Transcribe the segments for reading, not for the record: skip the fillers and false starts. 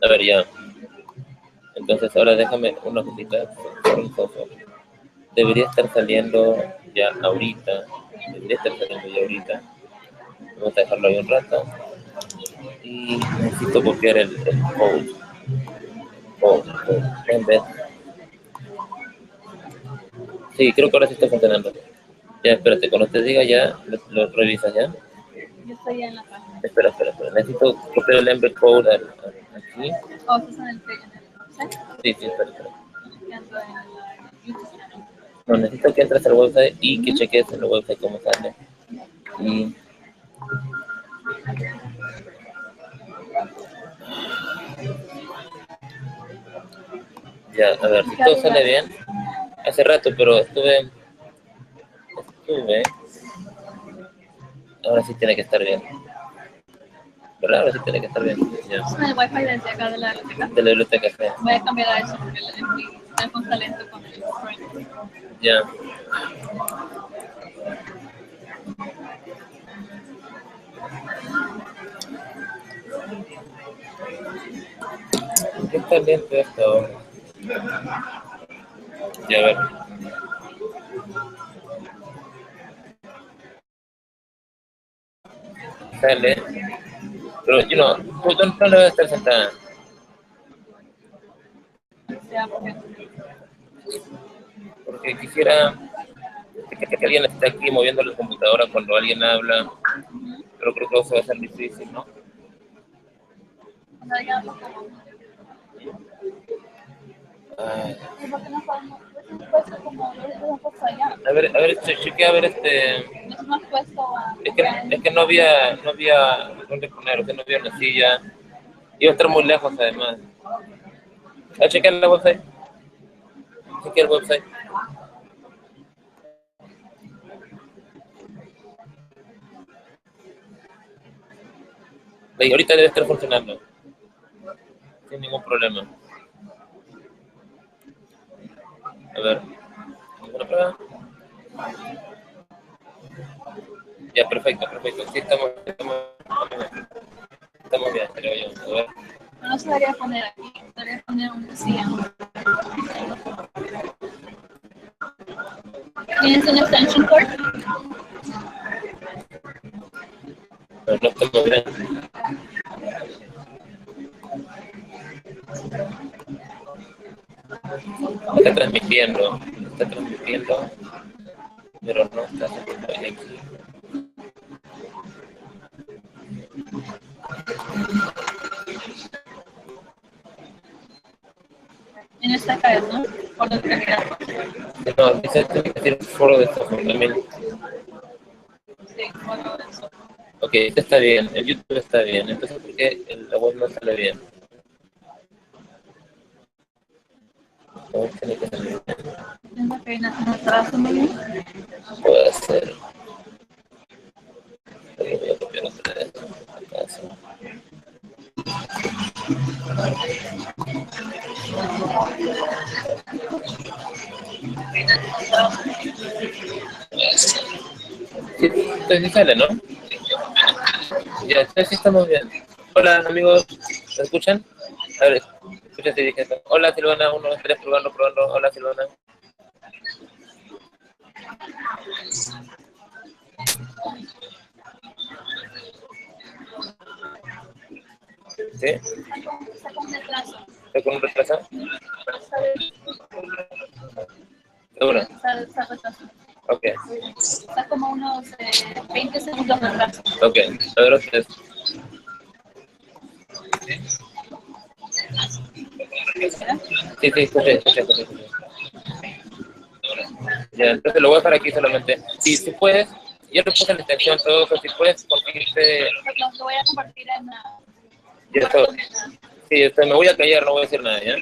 A ver, ya. Entonces ahora déjame una cosita sobre el software. Debería estar saliendo ya ahorita. Debería estar saliendo ya ahorita. Vamos a dejarlo ahí un rato. Y necesito copiar el code. Embed. Sí, creo que ahora sí está funcionando. Ya, espérate, cuando te diga ya, lo revisas ya. Yo estoy en la página. Espera. Necesito copiar el embed code aquí. Oh, estás en el website. Sí, espera. Ando en YouTube. No, necesito que entres al website y que cheques en el website cómo sale. Y ya, a ver, si todo sale bien. Hace rato, pero estuve. Ahora sí tiene que estar bien. ¿Verdad? Ahora sí tiene que estar bien. Ya. Es en el wifi desde acá de la biblioteca. De la biblioteca, sí. Voy a cambiar a eso porque mi teléfono está lento con el frame. Ya. ¿Por qué está lento esto ahora? Ya, a ver. Sale. Pero, ¿dónde debe estar sentada? Ya, Porque quisiera que alguien esté aquí moviendo la computadora cuando alguien habla, pero creo que eso va a ser difícil, ¿no? Ay. A ver, chequea a ver es que no había dónde poner, no había una silla. Iba a estar muy lejos además. A chequear la website. Chequear el website. Y ahorita debe estar funcionando. Sin ningún problema. A ver. ¿Alguna prueba? Ya, perfecto. Sí, estamos bien, creo yo. A ver. no se debería poner aquí, debería poner un silla. ¿Tienes un extension cord? Pero no estamos bien. Está transmitiendo, pero no está haciendo aquí. En esta calle, ¿no? Por lo que No, dice que tiene un foro de Suffolk también. sí, foro de eso. Ok, este está bien, el YouTube está bien, entonces ¿por qué la web no sale bien? La web tiene que salir bien. Es la que no trazo muy bien. Puede ser. Voy a copiar otra vez. Acá, sí. Sí, entonces sale, ¿no? Ya, entonces sí estamos bien. Hola, amigos, ¿me escuchan? A ver, escucha si dije eso. Hola, Silvana, 1, 2, 3, probando. Hola, Silvana. ¿Sí? Está con retraso. ¿Está con un retraso? ¿Seguro? Está retraso. Ok. Está como unos 20 segundos de retraso. Ok, a ver otra vez. Sí, escuché. Ya, entonces lo voy a dejar aquí solamente. Sí, si puedes, yo le puse la extensión, todo eso, si puedes conseguirte... Lo voy a compartir en la... Ya está. Sí, me voy a callar, no voy a decir nada, ¿ya?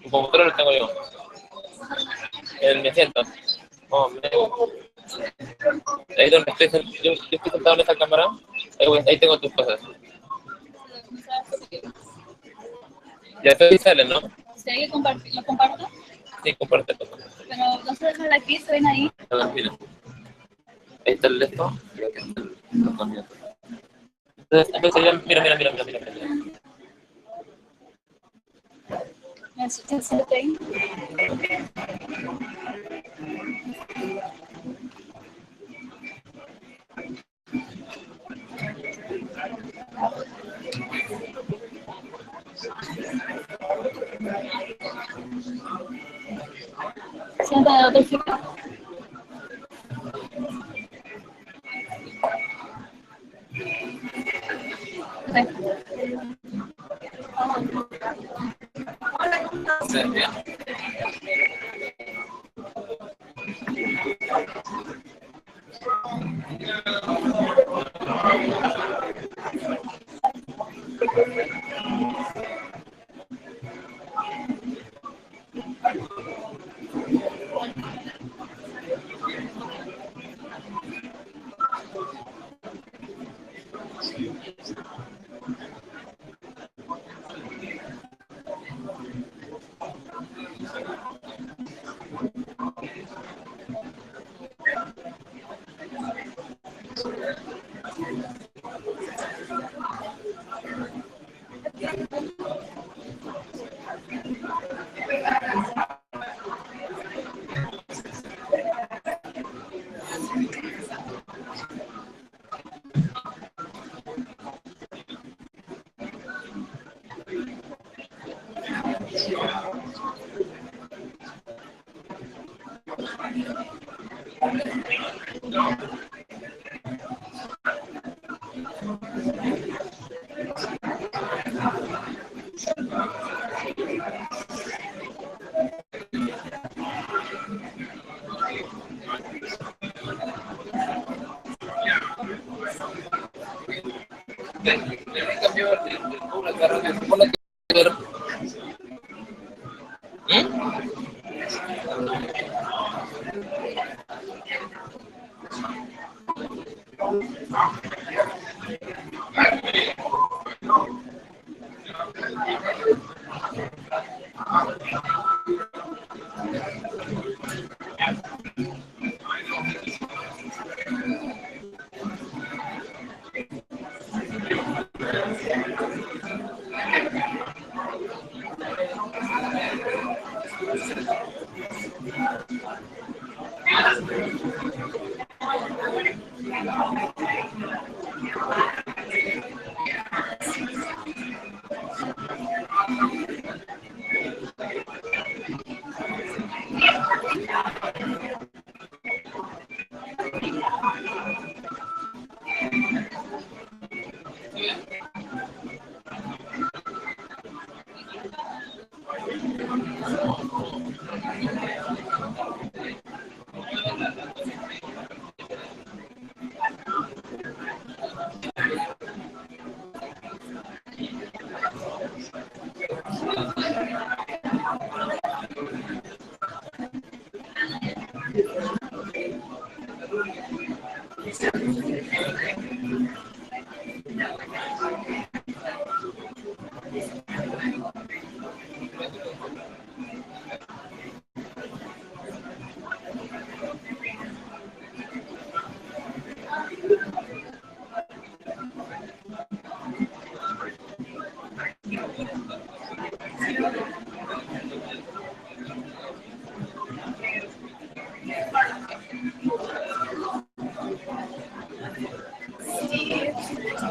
Un computador lo tengo yo. En mi asiento. Oh, ahí donde yo estoy sentado en esa cámara, ahí tengo tus cosas. Ya estoy sale, ¿no? Si hay que compartir, ¿lo comparto? Sí, compártelo. Pero no se dejan aquí, se ven ahí. Tranquilo. Ahí está el esto. Y aquí están los candidatos. Entonces, en vez de mira. As you can see the thing. See the other figure? Okay.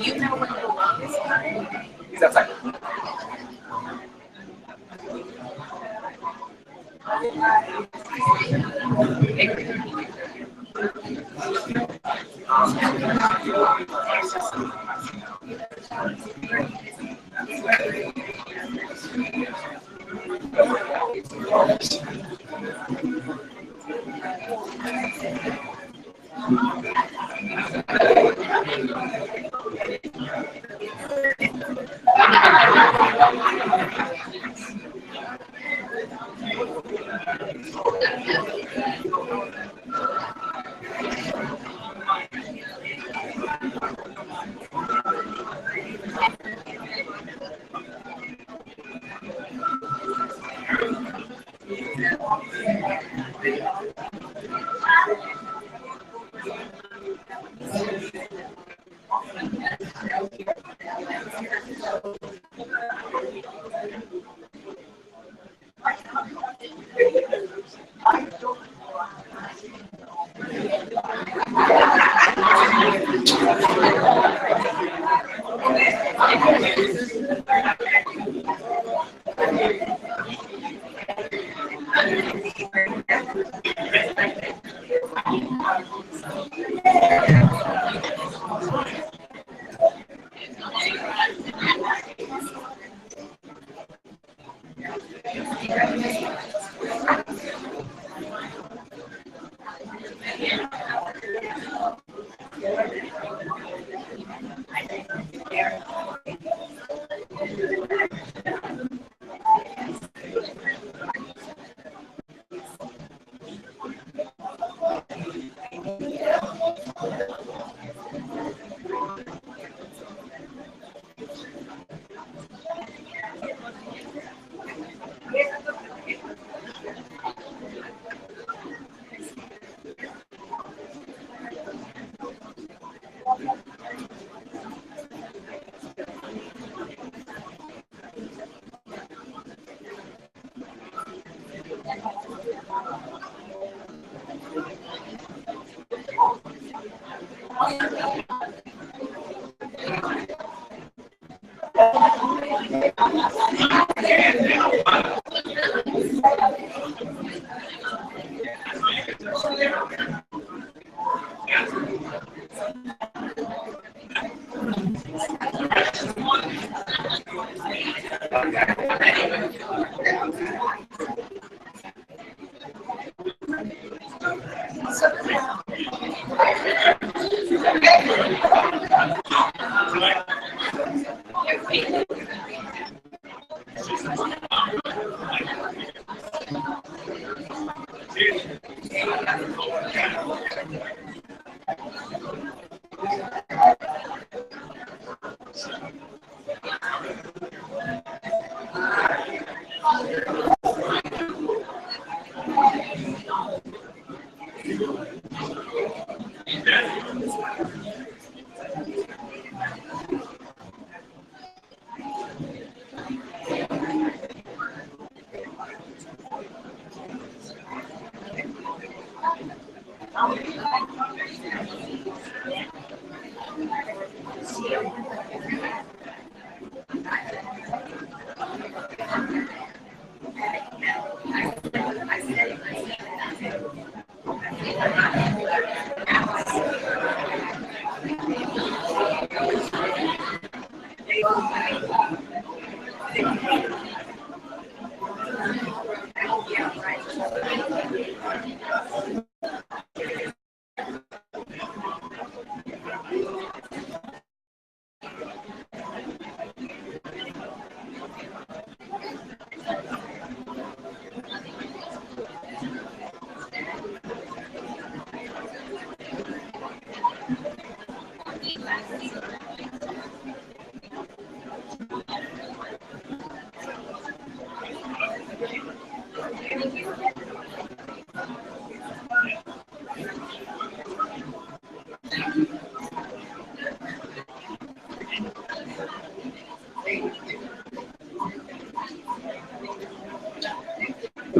You know when your lungs are? That's like.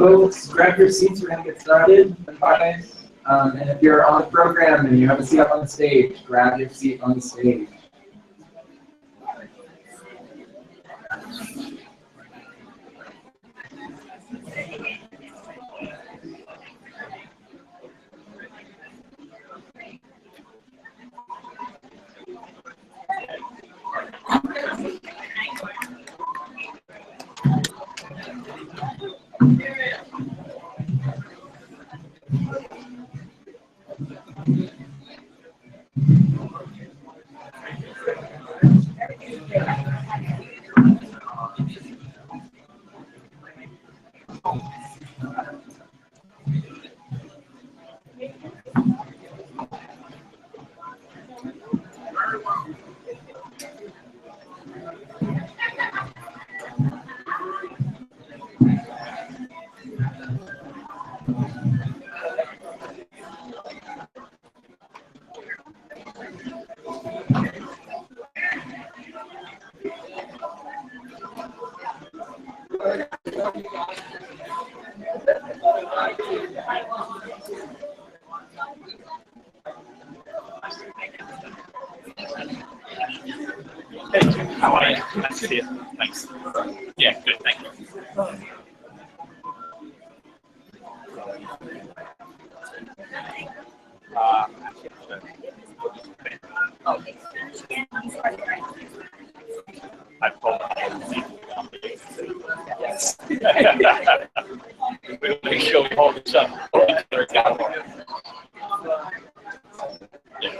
Folks, grab your seats. We're going to get started in 5 minutes. And if you're on the program and you have a seat up on the stage, grab your seat on the stage. Hi, nice to see you. Thanks. Yeah, good, thank you. I pulled yes. We'll make sure we hold each other. Yeah.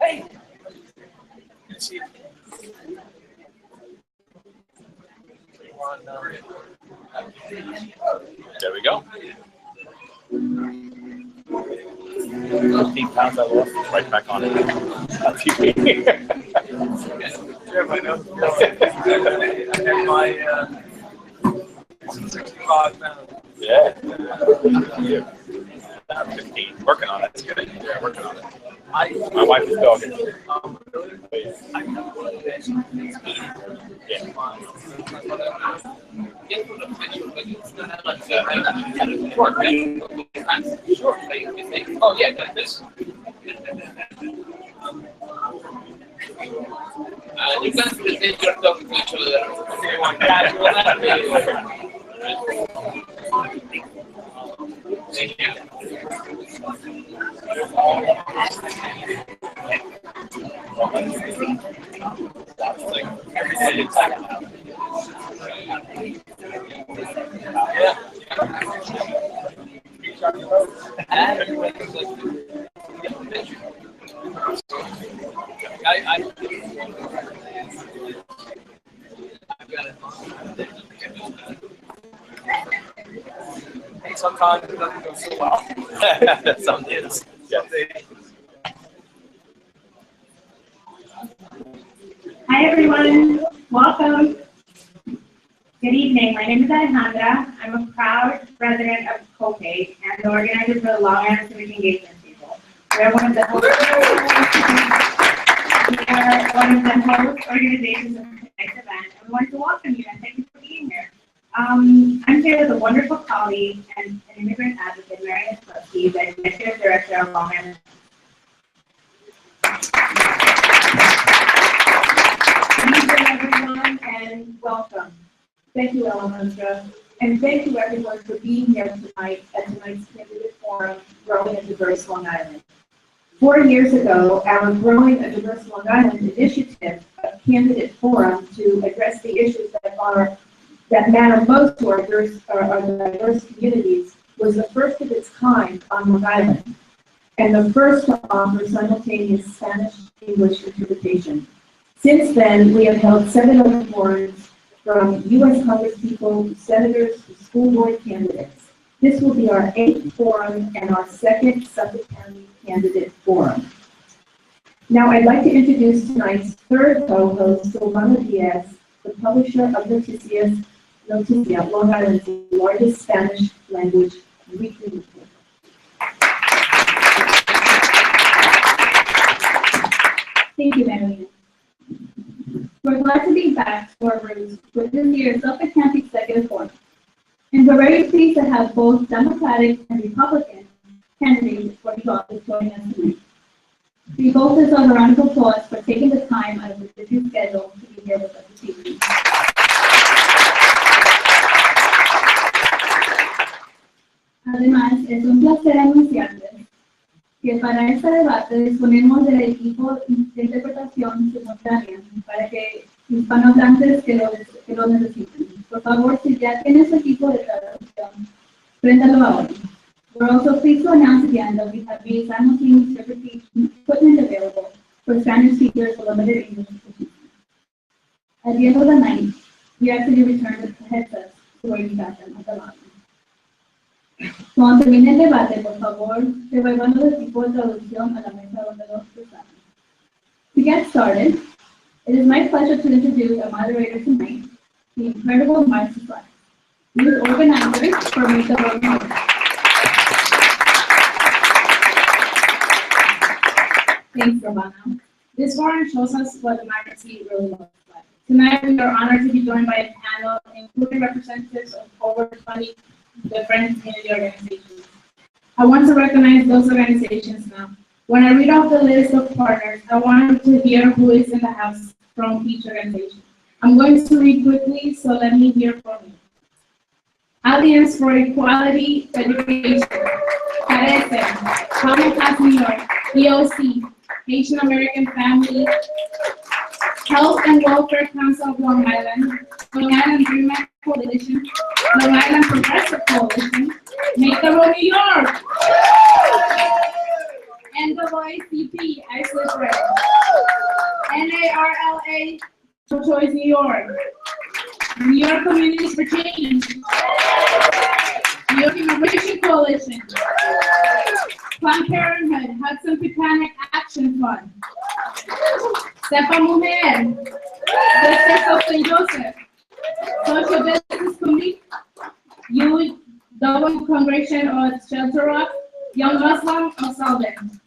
Hey. There we go. 15 pounds I lost, right back on it. On TV. Yeah, I know. I had my 65 pounds. Yeah. I'm 15. Working on it. It's good. Yeah, working on it. My wife is dogging. I know that Yeah. Oh yeah, this. You can pretend you're talking to each sometimes it doesn't go so well. Some days. Yeah. Hi everyone, welcome. Good evening, my name is Alejandra. I'm a proud resident of Suffolk and the organizer for the Long Island Civic Engagement People. We're one of the host organizations of tonight's event, and we want to welcome you and thank you for being here. I'm here with a wonderful colleague and an immigrant advocate, Marian Slusky, the Executive Director of Long Island. Good evening, everyone, and welcome. Thank you, Alejandra, and thank you, everyone, for being here tonight at tonight's candidate forum, Growing a Diverse Long Island. 4 years ago, our Growing a Diverse Long Island initiative, a candidate forum to address the issues that matter most to our diverse communities, was the first of its kind on Long Island, and the first to offer simultaneous Spanish-English interpretation. Since then, we have held 7 other forums from U.S. Congresspeople to senators to school board candidates. This will be our 8th forum and our 2nd Suffolk County candidate forum. Now, I'd like to introduce tonight's 3rd co-host, Silvana Diaz, the publisher of Noticia, Long Island's largest Spanish language weekly report. Thank you, Marilyn. We're glad to be back to our roots with this year's Suffolk County Executive Forum. And we're very pleased to have both Democratic and Republican candidates for the office joining us tonight. We both deserve a round of applause for taking the time out of the busy schedule to be here with us this evening. Además, es un placer anunciarles que para este debate disponemos del equipo de interpretación simultánea para que hispanohablantes que lo necesiten. Por favor, si ya tiene su equipo de traducción, préndalo ahora. We're also pleased to announce again that we have made simultaneous interpretation equipment available for Spanish speakers with limited English proficiency. At the end of the night, we actually return the headsets to where you got them at the lobby. Cuando termine el debate, por favor, devuelvan los equipos de traducción a la mesa donde los usaron. To get started, it is my pleasure to introduce our moderator tonight, the incredible Mark Suffolk. He is organizer for Meet the Road. Thanks, Romano. This forum shows us what democracy really looks like. Tonight, we are honored to be joined by a panel including representatives of over 20 different community organizations. I want to recognize those organizations now. When I read off the list of partners, I want to hear who is in the house from each organization. I'm going to read quickly, so let me hear from you. Alliance for Equality Education, CARECE, Commonwealth New York, EOC, Haitian American Family, Health and Welfare Council of Long Island Dream Act Coalition, Long Island Progressive Coalition, Make the Road New York, NAACP, Iceland Red, NARLA, Pro-Choice New York, New York Communities for Change, New York Immigration Coalition, Planned Parenthood, Hudson Titanic Action Fund, Sepa Mujer, District of St. Joseph, Social Business Committee, UW Congregation of Shelter Rock, Young Muslim of Salden.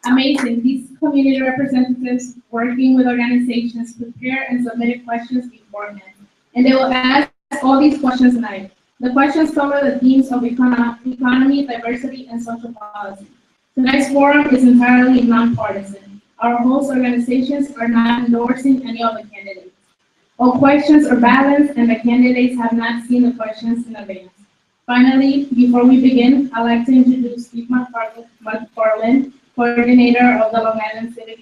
Amazing. These community representatives working with organizations prepare and submitted questions beforehand. And they will ask all these questions tonight. The questions cover the themes of economy, diversity, and social policy. Tonight's forum is entirely nonpartisan. Our host organizations are not endorsing any of the candidates. All questions are balanced, and the candidates have not seen the questions in advance. Finally, before we begin, I'd like to introduce Steve McFarland, coordinator of the Long Island Civic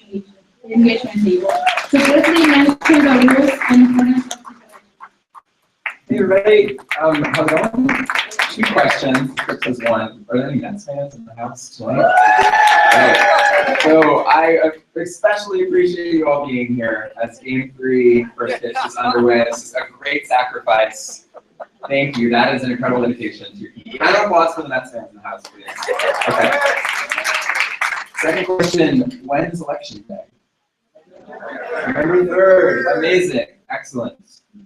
Engagement Table, to briefly mention the rules and importance of the election. Hey, everybody. How's it going? 2 questions versus 1. Are there any Mets fans in the house tonight? Right. So I especially appreciate you all being here as Game 3 first pitch is underway. This is a great sacrifice. Thank you. That is an incredible dedication to your team. I don't applause for the Mets fans in the house, please. Okay. Second question, when is election day? November 3rd. Amazing. Excellent.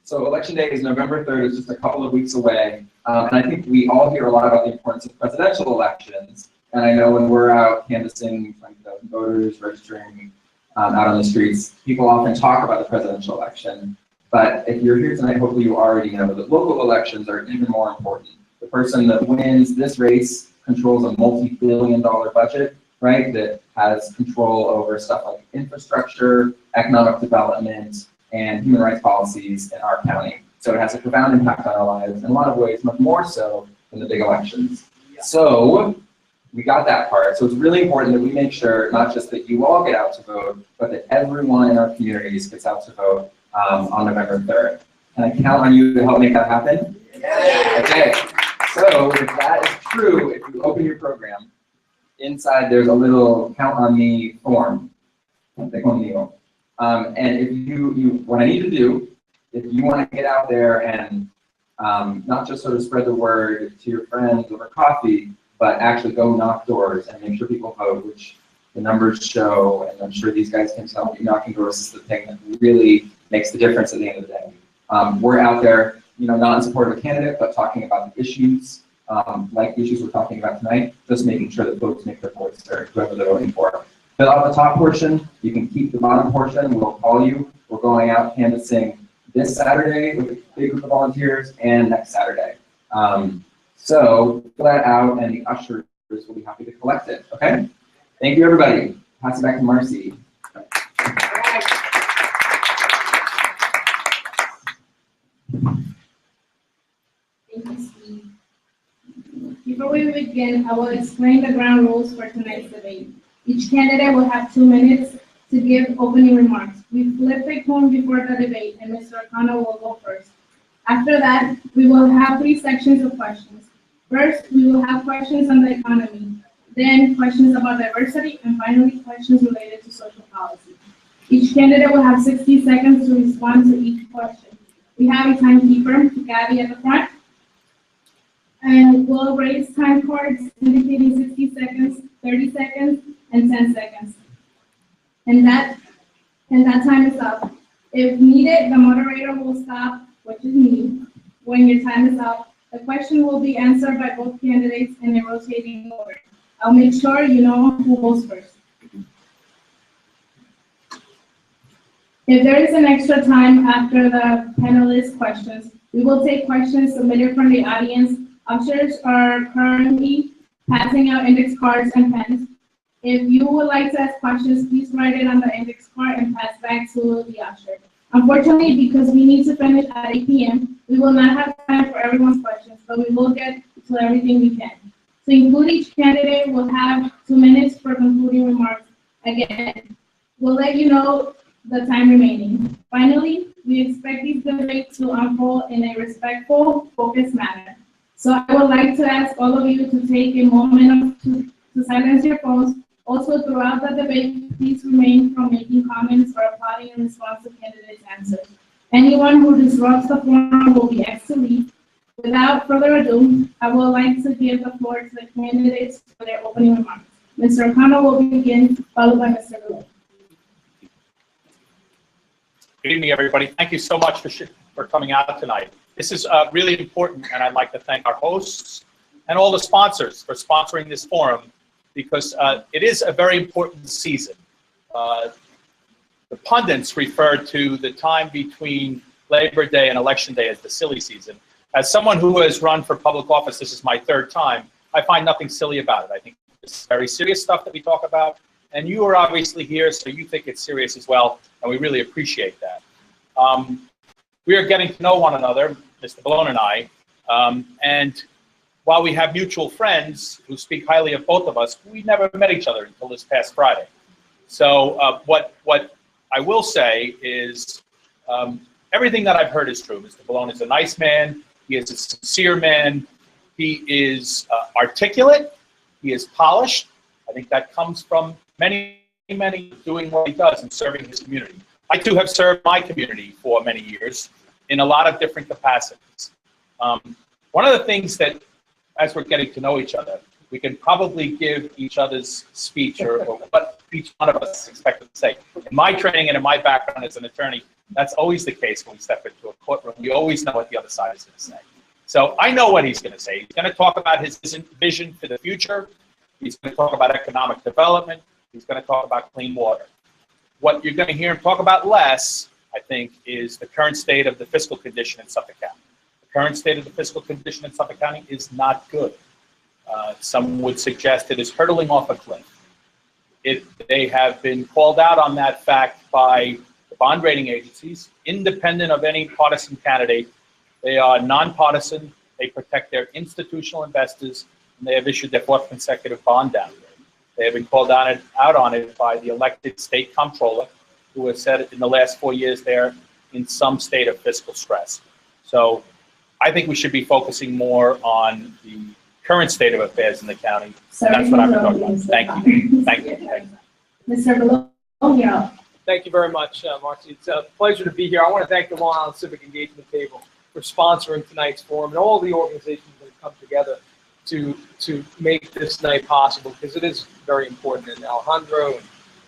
So election day is November 3rd. It's just a couple of weeks away. And I think we all hear a lot about the importance of presidential elections. And I know when we're out canvassing 20,000 voters, registering out on the streets, people often talk about the presidential election. But if you're here tonight, hopefully you already know that local elections are even more important. The person that wins this race controls a multi-billion-dollar budget, right, that has control over stuff like infrastructure, economic development, and human rights policies in our county. So it has a profound impact on our lives in a lot of ways, much more so than the big elections. So we got that part. So it's really important that we make sure not just that you all get out to vote, but that everyone in our communities gets out to vote on November 3rd. Can I count on you to help make that happen? Okay. So if that is true, if you open your program, inside there's a little count on me form. And if you, what I need to do, if you want to get out there and not just sort of spread the word to your friends over coffee, but actually go knock doors and make sure people vote, which the numbers show, and I'm sure these guys can tell you, knocking doors is the thing that really makes the difference at the end of the day. We're out there, not in support of a candidate, but talking about the issues, like the issues we're talking about tonight, just making sure that folks make their voice heard, whoever they're voting for. Fill out the top portion, you can keep the bottom portion, we'll call you. We're going out canvassing this Saturday with a big group of volunteers and next Saturday. So fill that out and the ushers will be happy to collect it, okay? Thank you, everybody. Pass it back to Marcy. Thank you, Steve. Before we begin, I will explain the ground rules for tonight's debate. Each candidate will have 2 minutes to give opening remarks. We flip a coin before the debate, and Mr. O'Connor will go first. After that, we will have 3 sections of questions. First, we will have questions on the economy, then questions about diversity, and finally, questions related to social policy. Each candidate will have 60 seconds to respond to each question. We have a timekeeper, Gabby, at the front, and we'll raise time cards indicating 60 seconds, 30 seconds, and 10 seconds. And that time is up. If needed, the moderator will stop, which is me, when your time is up. The question will be answered by both candidates in a rotating order. I'll make sure you know who goes first. If there is an extra time after the panelist questions, we will take questions submitted from the audience. Ushers are currently passing out index cards and pens. If you would like to ask questions, please write it on the index card and pass back to the usher. Unfortunately, because we need to finish at 8 p.m., we will not have time for everyone's questions, but we will get to everything we can. To include each candidate, we'll have 2 minutes for concluding remarks. Again, we'll let you know the time remaining. Finally, we expect these debates to unfold in a respectful, focused manner. So I would like to ask all of you to take a moment to silence your phones. Also, throughout the debate, please refrain from making comments or applauding in response to candidates' answers. Anyone who disrupts the forum will be asked to leave. Without further ado, I would like to give the floor to the candidates for their opening remarks. Mr. O'Connor will begin, followed by Mr. Below. Good evening, everybody. Thank you so much for coming out tonight. This is really important, and I'd like to thank our hosts and all the sponsors for sponsoring this forum, because it is a very important season. The pundits refer to the time between Labor Day and Election Day as the silly season. As someone who has run for public office, this is my 3rd time, I find nothing silly about it. I think it's very serious stuff that we talk about, and you are obviously here, so you think it's serious as well, and we really appreciate that. We are getting to know one another, Mr. Balone and I, and while we have mutual friends who speak highly of both of us, we never met each other until this past Friday. So what I will say is everything that I've heard is true. Mr. Balone is a nice man. He is a sincere man. He is articulate. He is polished. I think that comes from many doing what he does and serving his community. I too have served my community for many years in a lot of different capacities. One of the things that, as we're getting to know each other, we can probably give each other's speech or what each one of us is expected to say. In my training and in my background as an attorney, that's always the case when we step into a courtroom. We always know what the other side is going to say. So I know what he's going to say. He's going to talk about his vision for the future. He's going to talk about economic development. He's going to talk about clean water. What you're going to hear him talk about less, I think, is the current state of the fiscal condition in Suffolk County. The current state of the fiscal condition in Suffolk County is not good. Some would suggest it is hurtling off a cliff. They have been called out on that fact by the bond rating agencies, independent of any partisan candidate. They are nonpartisan. They protect their institutional investors, and they have issued their 4th consecutive bond downgrade. They have been called out on it by the elected state comptroller, who has said in the last 4 years they're in some state of fiscal stress. So I think we should be focusing more on the current state of affairs in the county. And that's what I've been talking about. Thank you. Thank you. Mr. Below, you're up. Thank you very much, Marcy. It's a pleasure to be here. I want to thank the Long Island Civic Engagement Table for sponsoring tonight's forum and all the organizations that have come together to make this night possible, because it is very important. And Alejandro and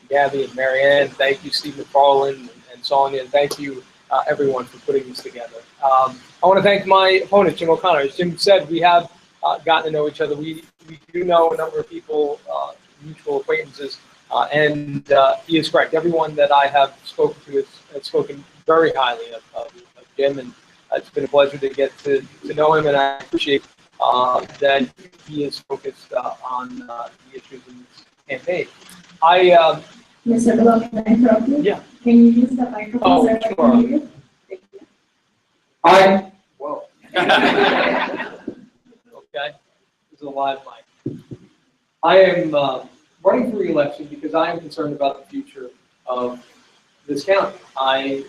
Gabby and Marianne, thank you, Steve McFarland and Sonia, and thank you, everyone, for putting this together. I want to thank my opponent, Jim O'Connor. As Jim said, we have gotten to know each other. We do know a number of people, mutual acquaintances, and he is correct. Everyone that I have spoken to has spoken very highly of Jim, and it's been a pleasure to get to know him, and I appreciate that he is focused on the issues in this campaign. Mr. Below, can I interrupt you? Yeah. Can you use the microphone? Oh, so I can sure. hear you? Thank you. Whoa. Okay. This is a live mic. I am running for re-election because I am concerned about the future of this county. I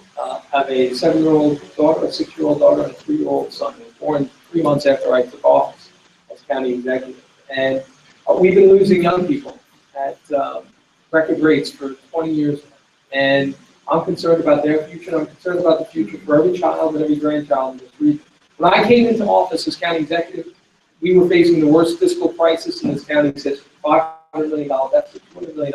have a 7-year-old daughter, a 6-year-old daughter, and a 3-year-old son. They were born 3 months after I took office as county executive. And we've been losing young people at record rates for 20 years now. And I'm concerned about their future, and I'm concerned about the future for every child and every grandchild in this region. When I came into office as county executive, we were facing the worst fiscal crisis in this county's history, $500 million deficit, $200 million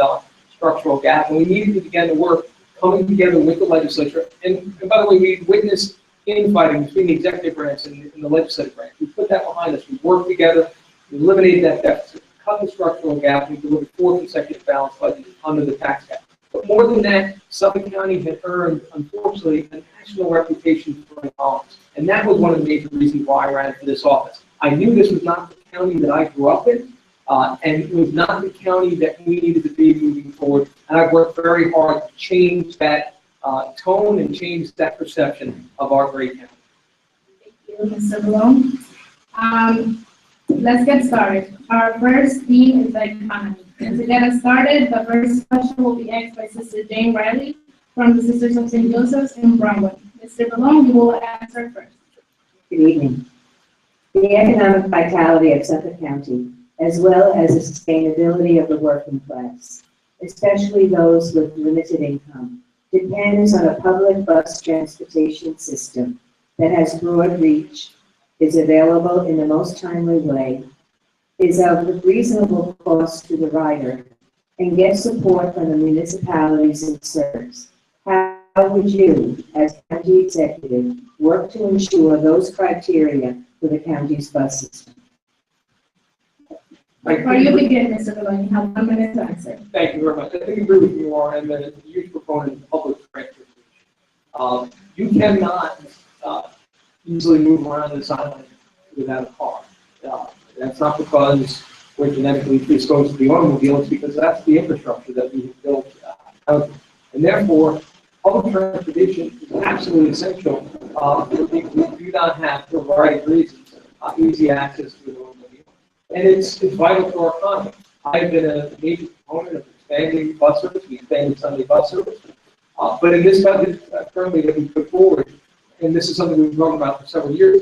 structural gap, and we needed to begin to work coming together with the legislature. And by the way, we witnessed infighting between the executive branch and the legislative branch. We put that behind us. We worked together. We eliminated that deficit, cut the structural gap. We delivered 4 consecutive balanced budgets under the tax cap. But more than that, Suffolk County had earned, unfortunately, a national reputation for intolerance. And that was one of the major reasons why I ran for this office. I knew this was not the county that I grew up in, and it was not the county that we needed to be moving forward. And I've worked very hard to change that tone and change that perception of our great county. Thank you, Mr. Malone. Let's get started. Our first theme is the economy. And to get us started, the first question will be asked by Sister Jane Riley from the Sisters of St. Joseph's in Brentwood. Mr. Malone, you will answer first. Good evening. The economic vitality of Suffolk County, as well as the sustainability of the working class, especially those with limited income, depends on a public bus transportation system that has broad reach, is available in the most timely way, is of reasonable cost to the rider, and gets support from the municipalities it serves. How would you, as county executive, work to ensure those criteria for the county's bus system? Before you begin, Mr. Malone, you have 1 minute to answer. Thank you very much. I think I agree with you, Laura, and a huge proponent of public transportation. You cannot easily move around this island without a car. That's not because we're genetically predisposed to the automobile, it's because that's the infrastructure that we have built out. And therefore, public transportation is absolutely essential for people who do not have, for a variety of reasons, easy access to an automobile. And it's vital to our economy. I've been a major proponent of expanding bus service. We expanded Sunday bus service. But in this budget currently that we put forward, and this is something we've been talking about for several years,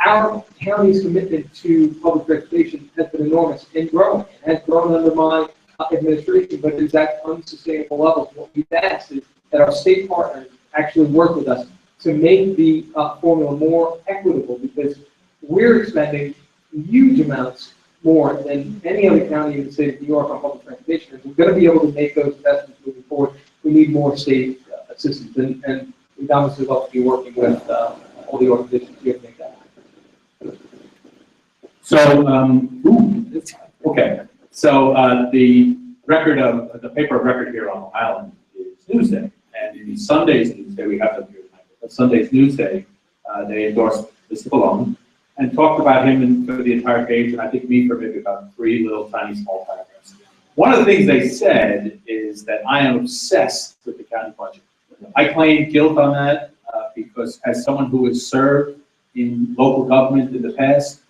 our county's commitment to public transportation has been enormous and growing. It has grown under my administration, but it's at unsustainable levels. What we've asked is that our state partners actually work with us to make the formula more equitable, because we're expending huge amounts more than any other county in the state of New York on public transportation. If we're going to be able to make those investments moving forward, we need more state assistance, and we'd obviously love to be working with all the organizations here to make that happen. So, okay. So the record of the paper of record here on Long Island is Newsday, and in Sunday's Newsday, we have them here tonight. But Sunday's Newsday, they endorsed Mr. Malone and talked about him for the entire page, and I think me for maybe about 3 little tiny small paragraphs. One of the things they said is that I am obsessed with the county budget. I claim guilt on that because as someone who has served in local government in the past,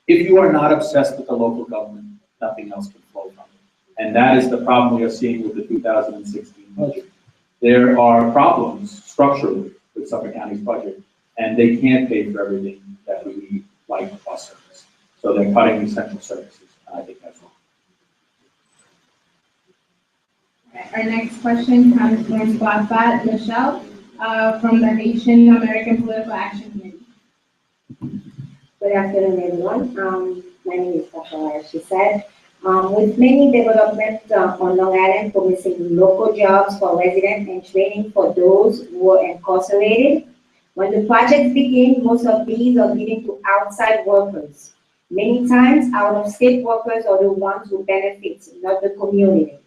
if you are not obsessed with the local government, nothing else can flow from it. And that is the problem we are seeing with the 2016 budget. There are problems structurally with Suffolk County's budget, and they can't pay for everything that we need, like bus service. So they're cutting essential services, and I think that's wrong. Our next question comes from Bafat Michelle from the Haitian American Political Action Committee. Good afternoon, everyone. My name is Bafat, as she said. With many developments on Long Island promising local jobs for residents and training for those who are incarcerated, when the projects begin, most of these are given to outside workers. Many times, out-of-state workers are the ones who benefit, not the community.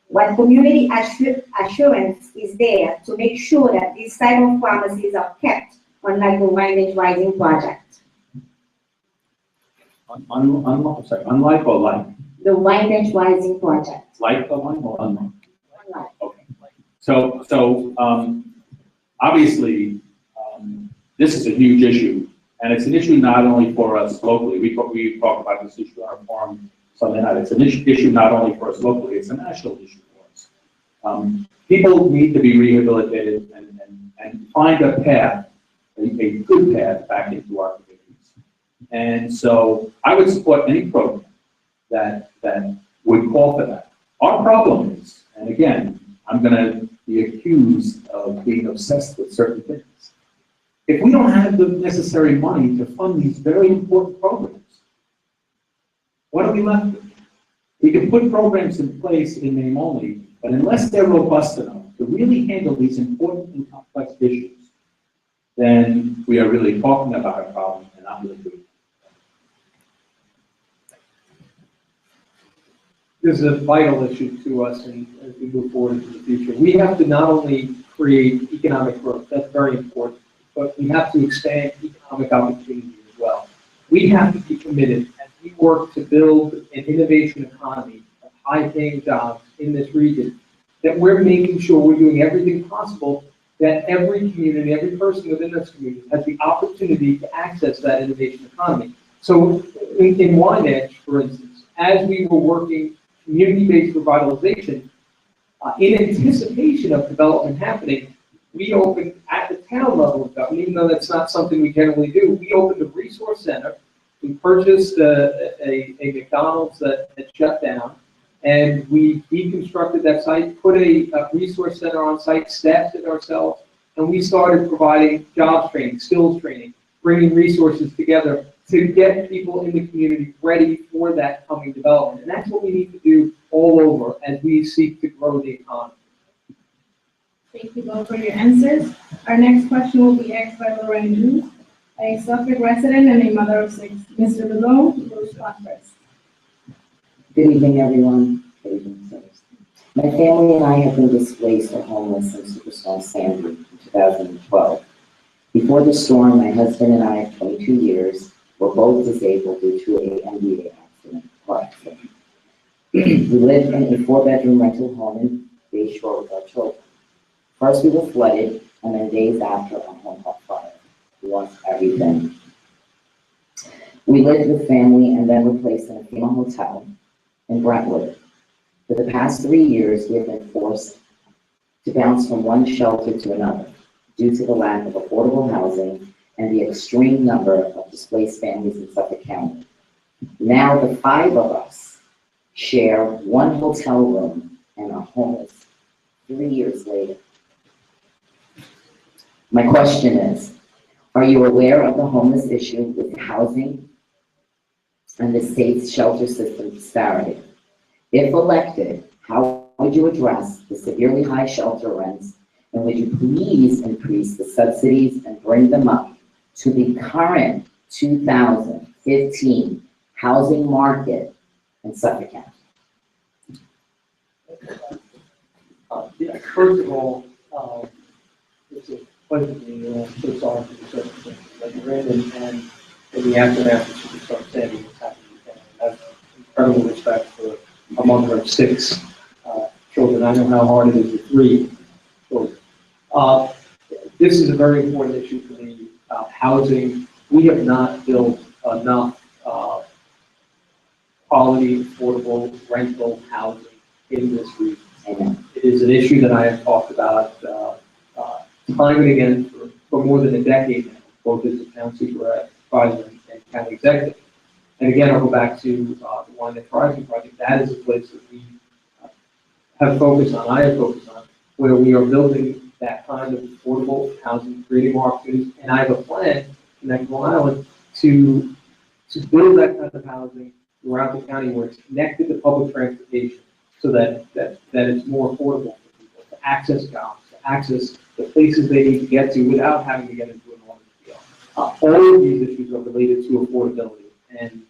What community assurance is there to make sure that these type of promises are kept, unlike the Wine Rising project? Unlike or like? The Wine Rising project. Like the one or unlike? Unlike. Okay. So obviously, this is a huge issue, and it's an issue not only for us locally. We talked about this issue on our forum Sunday night. It's an issue not only for us locally, it's a national issue for us. People need to be rehabilitated and find a path, a good path back into our communities. And so I would support any program that would call for that. Our problem is, and again, I'm going to be accused of being obsessed with certain things. If we don't have the necessary money to fund these very important programs, what are we left with? We can put programs in place in name only, but unless they're robust enough to really handle these important and complex issues, then we are really talking about a problem and not really doing it. this is a vital issue to us and as we move forward into the future. We have to not only create economic growth, that's very important, but we have to expand economic opportunity as well. We have to be committed as we work to build an innovation economy of high-paying jobs in this region, that we're making sure we're doing everything possible that every community, every person within this community has the opportunity to access that innovation economy. So in Wyandanch, for instance, as we were working community-based revitalization, in anticipation of development happening, we opened at the town level of government, even though that's not something we generally do, we opened a resource center. We purchased a McDonald's that had shut down, and we deconstructed that site, put a resource center on site, staffed it ourselves, and we started providing jobs training, skills training, bringing resources together to get people in the community ready for that coming development. And that's what we need to do all over as we seek to grow the economy. Thank you both for your answers. Our next question will be asked by Lorraine Drew, a Suffolk resident and a mother of 6. Mr. Bedone, you will respond first. Good evening, everyone. Good evening, sirs. My family and I have been displaced or homeless since Superstorm Sandy in 2012. Before the storm, my husband and I of 22 years were both disabled due to a MBA car accident. We lived in a 4-bedroom rental home in Bayshore with our children. First we were flooded, and then days after our home caught fire. We lost everything. We lived with family and then were placed in a FEMA hotel in Brentwood. For the past 3 years, we have been forced to bounce from one shelter to another due to the lack of affordable housing and the extreme number of displaced families in Suffolk County. Now the 5 of us share one hotel room and are homeless 3 years later. My question is, are you aware of the homeless issue with housing and the state's shelter system disparity? If elected, how would you address the severely high shelter rents, and would you please increase the subsidies and bring them up to the current 2015 housing market in Suffolk County? Yeah, first of all, it's a pleasure to be so sorry for the circumstances that you're in, and in the aftermath of Superstorm Sandy, what's happening in the family. I have incredible respect for a mother of 6 children. I know how hard it is with 3 children. This is a very important issue for me. Housing, we have not built enough quality, affordable, rental housing in this region. It is an issue that I have talked about time and again for more than a decade now, both as a town supervisor and county executive. And again, I'll go back to the Wyandanch Rising Project. That is a place that we have focused on, I have focused on, where we are building that kind of affordable housing, creating more opportunities. And I have a plan in Long Island to build that kind of housing throughout the county where it's connected to public transportation so that it's more affordable for people to access jobs, to access the places they need to get to without having to get into an automobile. All of these issues are related to affordability, and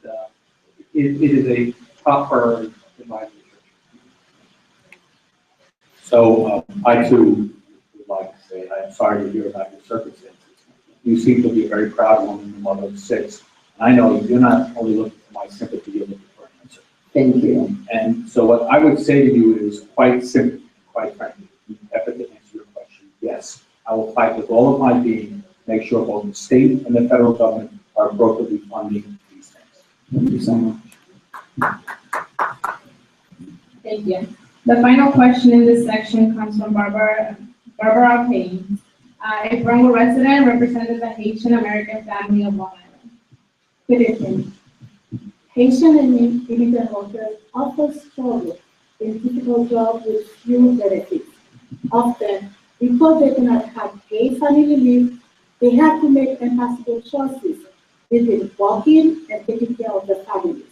it is a top priority in my administration. So I too would like to say I'm sorry to hear about your circumstances. You seem to be a very proud woman, a mother of 6. And I know you're not only looking for my sympathy, you're looking for an answer. Thank you. And so what I would say to you is quite simply, quite frankly, the effort to answer your question, yes, I will fight with all of my being to make sure both the state and the federal government are appropriately funding these things. Thank you so much. Thank you. The final question in this section comes from Barbara Payne, a Brentwood resident representing the Haitian American family of Long Island. Good evening. Haitian immigrant workers often struggle in difficult jobs with few benefits. Often, because they do not have paid family leave, they have to make impossible choices between working and taking care of their families.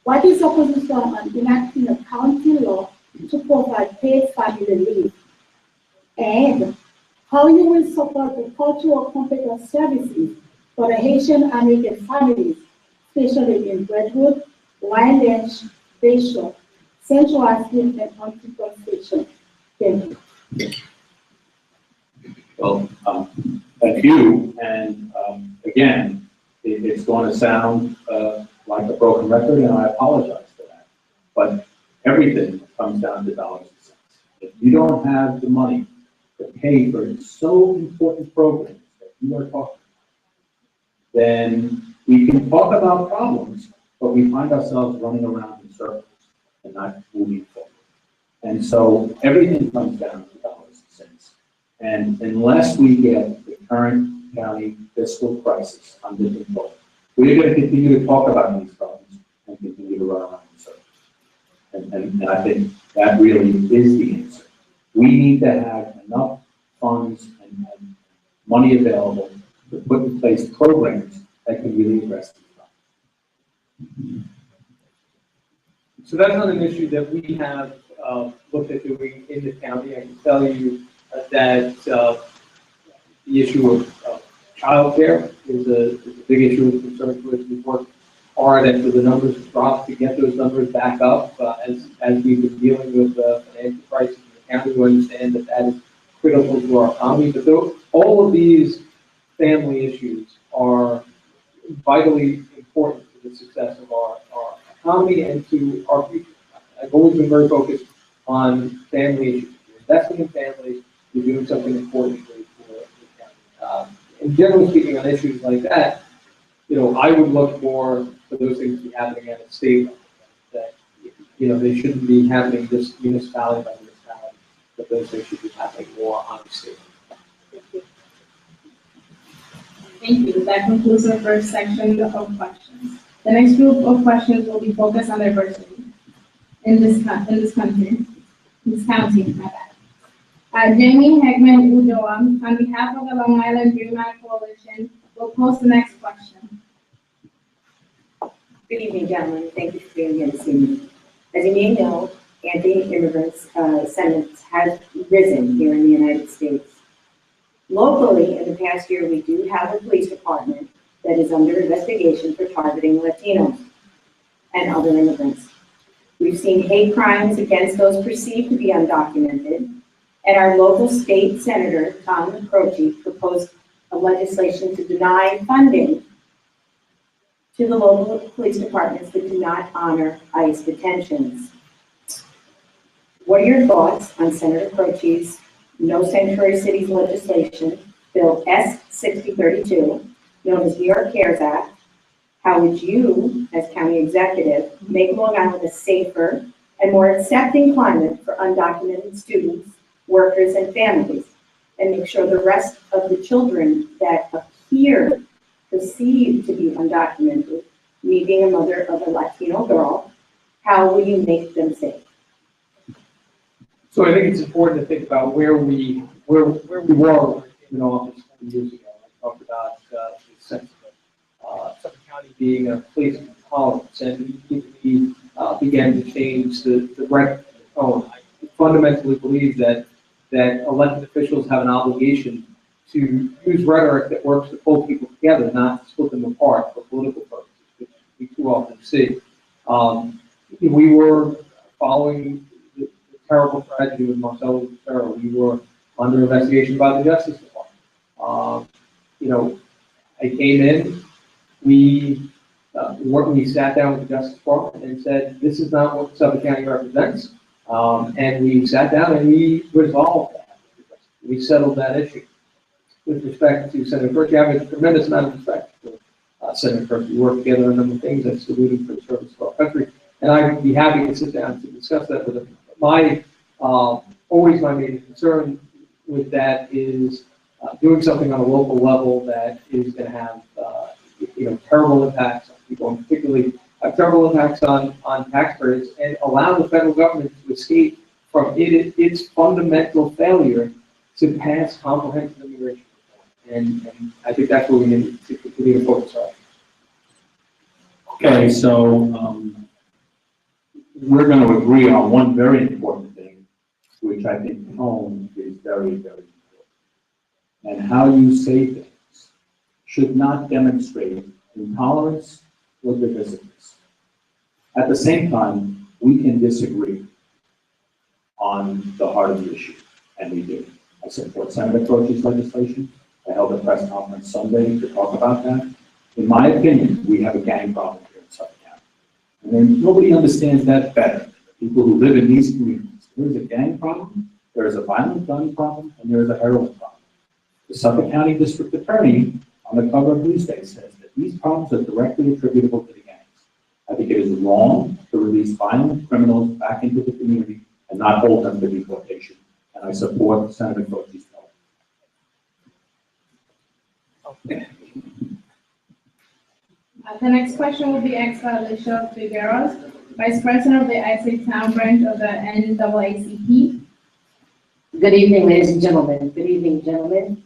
What is your position on enacting a county law to provide paid family leave? And how you will support the cultural competence services for the Haitian American families, especially in Brentwood, Wyandanch, Bayshore, centralized and anti-constitution. Thank you. Well, thank you, and again, it's going to sound like a broken record, and I apologize for that. But everything comes down to dollars and cents. If you don't have the money to pay for so important programs that you are talking about, then we can talk about problems, but we find ourselves running around in circles and not moving forward. And so everything comes down to dollars and cents. And unless we get the current county fiscal crisis under control, we're going to continue to talk about these problems and continue to run around in circles. And I think that really is the answer. We need to have enough funds and money available to put in place programs that can really address these problems. So that's not an issue that we have looked at doing in the county. I can tell you that the issue of childcare is a big issue of concern to us. We've worked hard after the numbers dropped to get those numbers back up. As we've been dealing with the financial crisis in the county, we understand that that is critical to our economy. But all of these family issues are vitally important to the success of our economy and to our future. I've always been very focused on family issues. You're investing in families, you're doing something important for the county. And generally speaking, on issues like that, I would look for those things to be happening at a state level. That they shouldn't be happening just municipality by municipality, but those things should be happening more on the state level. Thank you. That concludes our first section of questions. The next group of questions will be focused on diversity in this county, my bad. Jamie Hegman Udoa, on behalf of the Long Island Dream Act Coalition, will pose the next question. Good evening, gentlemen. Thank you for being here this evening. As you may know, anti-immigrant sentiments have risen here in the United States. Locally, in the past year, we do have a police department that is under investigation for targeting Latinos and other immigrants. We've seen hate crimes against those perceived to be undocumented, and our local state senator, Tom Croce, proposed a legislation to deny funding to the local police departments that do not honor ICE detentions. What are your thoughts on Senator Croce's No Sanctuary Cities legislation, Bill S-6032, known as New York CARES Act? How would you, as county executive, make Long Island a safer and more accepting climate for undocumented students, workers, and families, and make sure the rest of the children that appear perceived to be undocumented, me being a mother of a Latino girl, how will you make them safe? So I think it's important to think about where we were in office 20 years ago. I talked about the sense of Suffolk County being a place of tolerance, and we began to change the rhetoric and the tone. I fundamentally believe that elected officials have an obligation to use rhetoric that works to pull people together, not to split them apart for political purposes, which we too often see. We were following the terrible tragedy with Marcelo Lutero. We were under investigation by the Justice Department. I came in, we sat down with the Justice Department and said, this is not what Suffolk County represents. And we sat down and we resolved that. We settled that issue. With respect to Senator Croce, I have a tremendous amount of respect for Senator Croce. We work together on a number of things. I salute him for the service to our country. And I'd be happy to sit down to discuss that with him. Always my major concern with that is doing something on a local level that is going to have terrible impacts on people, and particularly terrible impacts on taxpayers, and allow the federal government to escape from its fundamental failure to pass comprehensive immigration reform. And I think that's what we need to continue to focus on. Okay, so we're going to agree on one very important thing, which I think tone is very, very important. And how you say things should not demonstrate intolerance or divisiveness. At the same time, we can disagree on the heart of the issue, and we do. I support Senator Croce's legislation. I held a press conference Sunday to talk about that. In my opinion, we have a gang problem here in Suffolk County. And then nobody understands that better than the people who live in these communities. There is a gang problem, there is a violent gun problem, and there is a heroin problem. The Suffolk County District Attorney on the cover of Newsday says that these problems are directly attributable to the gangs. I think it is wrong to release violent criminals back into the community and not hold them to deportation. And I support Senator Croce's bill. Okay. The next question will be asked by Alicia Figueroa, Vice President of the ISA Town Branch of the NAACP. Good evening, ladies and gentlemen. Good evening, gentlemen.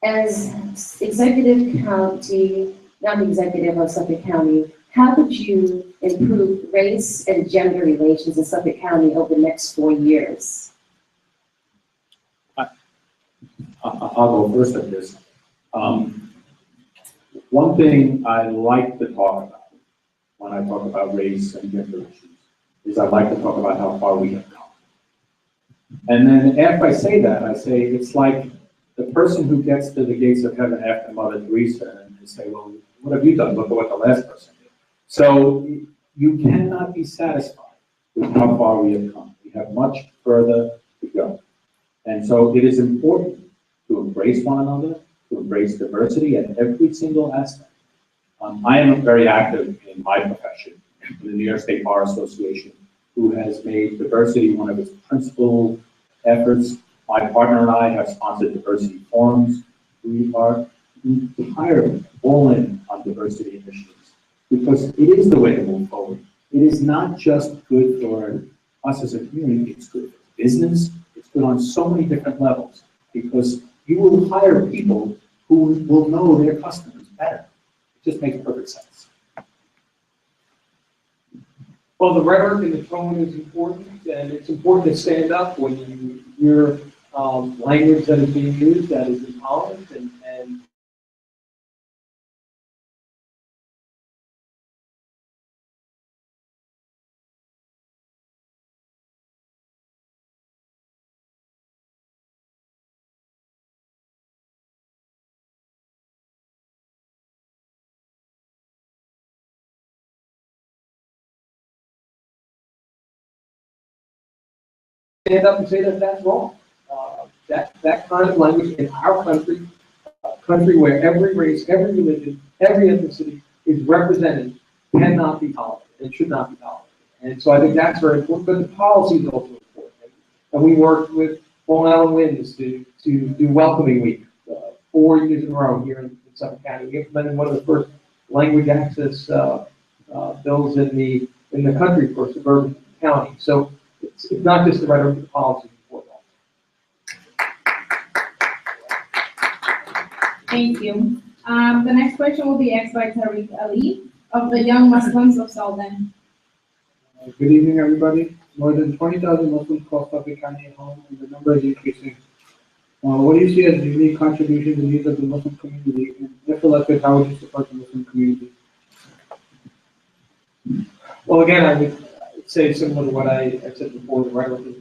As executive county, not executive of Suffolk County, how would you improve race and gender relations in Suffolk County over the next 4 years? I'll go first at this. One thing I like to talk about when I talk about race and gender issues is I like to talk about how far we have come. And then after I say that, I say it's like the person who gets to the gates of heaven after Mother Teresa and they say, well, what have you done? Look at what the last person did. So you cannot be satisfied with how far we have come. We have much further to go. And so it is important to embrace one another, to embrace diversity at every single aspect. I am very active in my profession, in the New York State Bar Association, who has made diversity one of its principal efforts. My partner and I have sponsored diversity forums. We are entirely all in on diversity initiatives because it is the way to move forward. It is not just good for us as a community, it's good for business, it's good on so many different levels because you will hire people who will know their customers better. It just makes perfect sense. Well, the rhetoric and the tone is important, and it's important to stand up when you hear language that is being used that is intolerant and stand up and say that that's wrong. That kind of language in our country, a country where every race, every religion, every ethnicity is represented, cannot be tolerated. It should not be tolerated. And so I think that's very important, but the policy is also important. And we worked with Long Island Winds to do Welcoming Week 4 years in a row here in Suffolk County. We implemented one of the first language access bills in the country for suburban county. So it's not just the rhetoric, the policy. Thank you. The next question will be asked by Tariq Ali of the Young Muslims of Salden. Good evening, everybody. More than 20,000 Muslims call Suffolk County home, and the number is increasing. What do you see as the unique contributions and needs of the Muslim community? And if elected, how would you support the Muslim community? Well, again, I would say similar to what I said before, the rhetoric is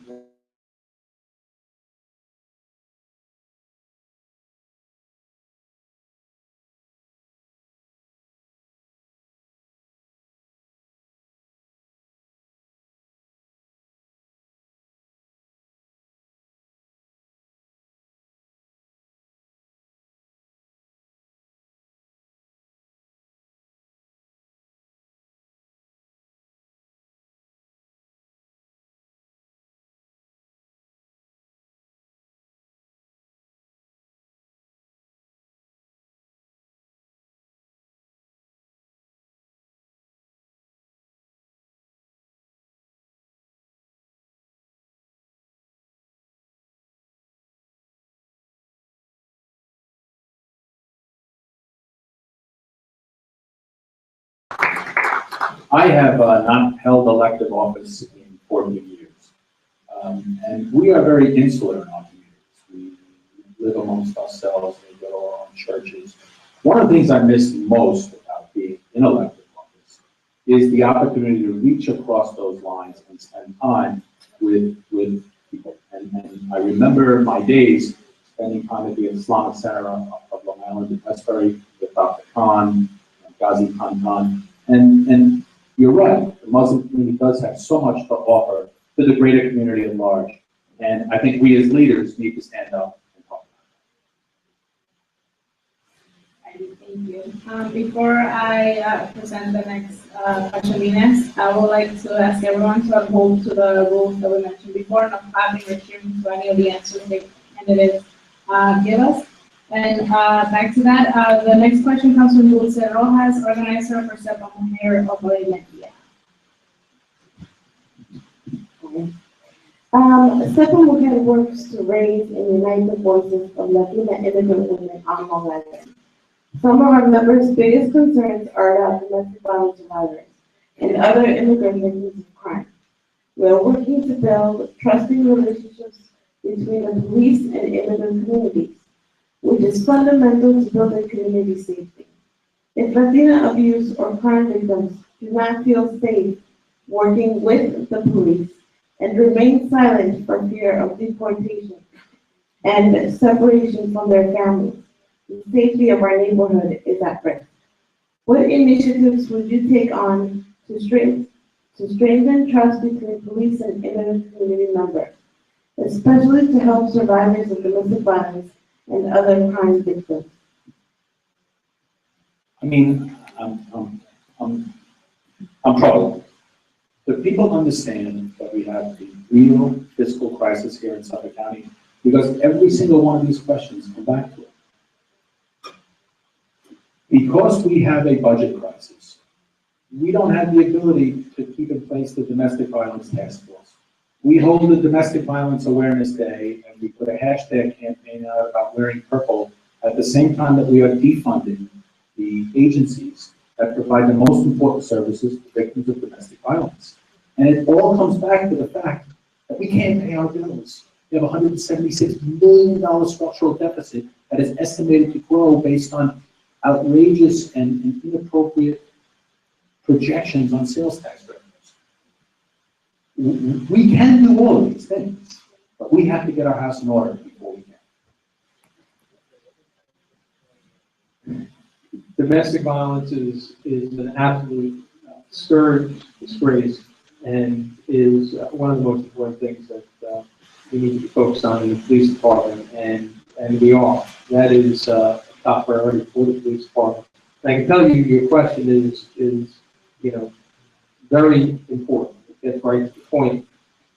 I have not held elective office in 14 years. And we are very insular in our communities. We live amongst ourselves, we go to our own churches. One of the things I miss most about being in elective office is the opportunity to reach across those lines and spend time with people. And I remember my days spending time at the Islamic Center of Long Island in Westbury with Dr. Khan, Ghazi Khan. And you're right, the Muslim community does have so much to offer to the greater community at large. And I think we as leaders need to stand up and talk Thank you. Before I present the next question, I would like to ask everyone to uphold to the rules that we mentioned before, not clapping or cheering to any of the answers the candidates give us. And back to that, the next question comes from Dulce Rojas, organizer for Sepa Mujer of Valencia. Sepa Mujer works to raise and unite the voices of Latina immigrant women on Long Island. Some of our members' biggest concerns are about domestic violence survivors and other immigrant victims of crime. We are working to build trusting relationships between the police and immigrant communities, which is fundamental to building community safety. If Latina abuse or crime victims do not feel safe working with the police and remain silent for fear of deportation and separation from their families, the safety of our neighborhood is at risk. What initiatives would you take on to strengthen trust between police and immigrant community members, especially to help survivors of domestic violence and other crime victims? I mean, I'm troubled. But people understand that we have a real fiscal crisis here in Suffolk County because every single one of these questions come back to it. Because we have a budget crisis, we don't have the ability to keep in place the Domestic Violence Task Force. We hold the Domestic Violence Awareness Day, and we put a hashtag campaign out about wearing purple at the same time that we are defunding the agencies that provide the most important services to victims of domestic violence. And it all comes back to the fact that we can't pay our bills. We have a $176 million structural deficit that is estimated to grow based on outrageous and inappropriate projections on sales tax revenues. We can do all of these things, but we have to get our house in order before we can. Domestic violence is an absolute scourge, disgrace, and is one of the most important things that we need to be focused on in the police department, and we are. That is top priority for the police department. And I can tell you, your question is very important. It gets right to the point.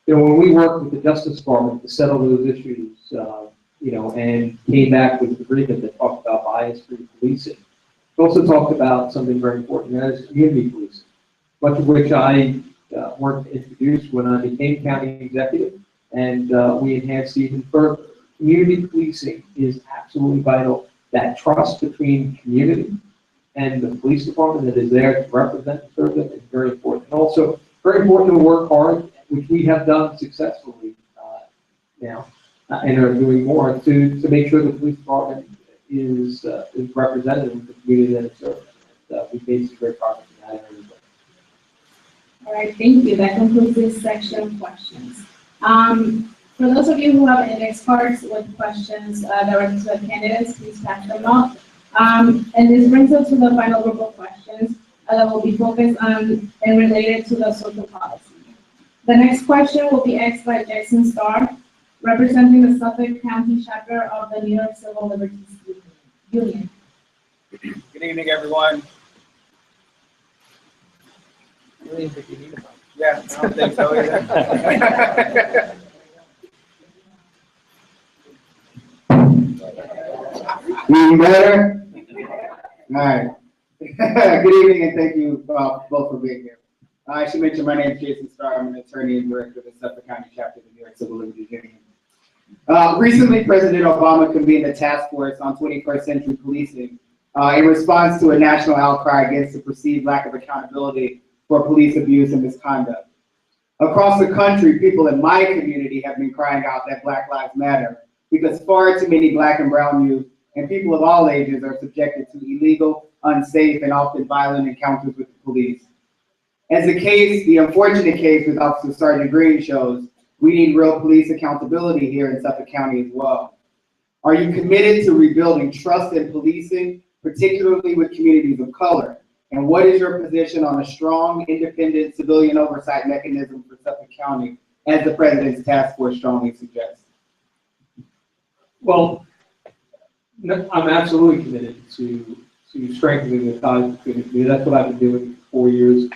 When we worked with the Justice Department to settle those issues, and came back with an agreement that talked about bias-free policing, it also talked about something very important, and that is community policing, much of which I worked to introduce when I became county executive, and we enhanced even further. Community policing is absolutely vital. That trust between community and the police department that is there to represent and serve them is very important. And also very important to work hard, which we have done successfully now, and are doing more to make sure the police department is represented in the community that it serves. We made some great progress in that area as well. All right, thank you. That concludes this section of questions. For those of you who have index cards with questions directed to the candidates, please pass them up. And this brings us to the final group of questions that will be focused on and related to the social policy. The next question will be asked by Jason Starr, representing the Suffolk County chapter of the New York Civil Liberties Union. Good evening, everyone. I really think you need a mic. Yeah, I don't think so either. Being better? All right. Good evening, and thank you both for being here. I should mention my name is Jason Starr. I'm an attorney and director of the Suffolk County chapter of the New York Civil Liberties Union. Recently, President Obama convened a task force on 21st century policing in response to a national outcry against the perceived lack of accountability for police abuse and misconduct. Across the country, people in my community have been crying out that Black Lives Matter because far too many Black and brown youth and people of all ages are subjected to illegal, unsafe, and often violent encounters with the police. As the unfortunate case with Officer Sergeant Green shows, we need real police accountability here in Suffolk County as well. Are you committed to rebuilding trust in policing, particularly with communities of color? And what is your position on a strong, independent civilian oversight mechanism for Suffolk County, as the President's task force strongly suggests? Well, I'm absolutely committed to strengthening the ties between the community. That's what I've been doing for 4 years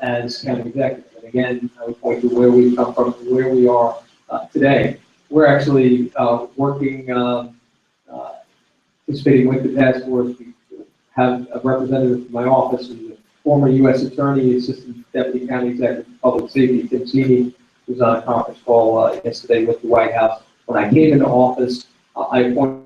as county executive. And again, I would point to where we come from, where we are today. We're actually working, participating with the task force. We have a representative from my office, who's a former U.S. Attorney, Assistant Deputy County Executive of Public Safety, Tim Sini, who's on a conference call yesterday with the White House. When I came into office, I appointed